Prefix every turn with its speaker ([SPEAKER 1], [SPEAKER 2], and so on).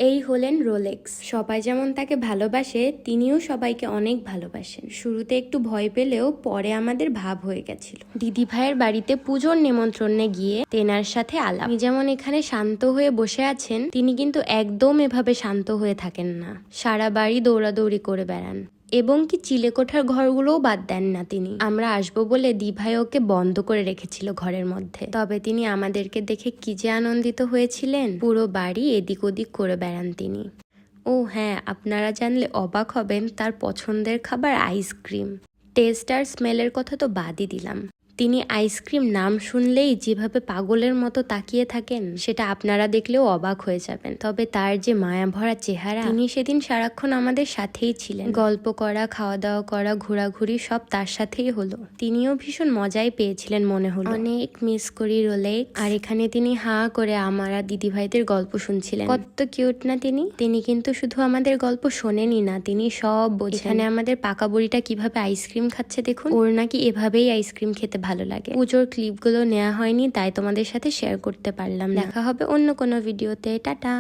[SPEAKER 1] এই হলেন রোলেক্স। সবাই যেমন তাকে ভালোবাসে, তিনিও সবাইকে অনেক ভালোবাসেন। শুরুতে একটু ভয় পেলেও পরে আমাদের ভাব হয়ে গেছিল। দিদি ভাইয়ের বাড়িতে পুজোর নিমন্ত্রণে গিয়ে তেনার সাথে আলাপ। তিনি যেমন এখানে শান্ত হয়ে বসে আছেন, তিনি কিন্তু একদম এভাবে শান্ত হয়ে থাকেন না। সারা বাড়ি দৌড়াদৌড়ি করে বেড়ান এবং কি চিলেকোঠার ঘরগুলোও বাদ দেন না তিনি। আমরা আসবো বলে দিভাই ওকে বন্ধ করে রেখেছিল ঘরের মধ্যে, তবে তিনি আমাদেরকে দেখে কি যে আনন্দিত হয়েছিলেন। পুরো বাড়ি এদিক ওদিক করে বেড়ান তিনি। ও হ্যাঁ, আপনারা জানলে অবাক হবেন, তার পছন্দের খাবার আইসক্রিম। টেস্ট আর স্মেলের কথা তো বাদই দিলাম, তিনি আইসক্রিম নাম শুনলেই যেভাবে পাগলের মতো তাকিয়ে থাকেন, সেটা আপনারা দেখলেও অবাক হয়ে যাবেন। তবে তার যে মায়া ভরা চেহারা, তিনি সেদিন সারাক্ষণ আমাদের সাথেই ছিলেন। গল্প করা, খাওয়া দাওয়া করা, ঘোরাঘুরি সব তার সাথেই হলো। তিনিও ভীষণ মজাই পেয়েছিলেন মনে হলো। অনেক মিস করি রোলেক্স। আর এখানে তিনি হাঁ করে আমার আর দিদি ভাইদের গল্প শুনছিলেন। কত কিউট না তিনি। তিনি কিন্তু শুধু আমাদের গল্প শোনেনই না, তিনি সব বোঝেন। এখানে আমাদের পাকা বুড়িটা কিভাবে আইসক্রিম খাচ্ছে দেখুন। ওর নাকি এভাবেই আইসক্রিম খেতে ভালো লাগে। পুজোর ক্লিপগুলো নেওয়া হয়নি, তাই তোমাদের সাথে শেয়ার করতে পারলাম। দেখা হবে অন্য কোনো ভিডিওতে। টাটা।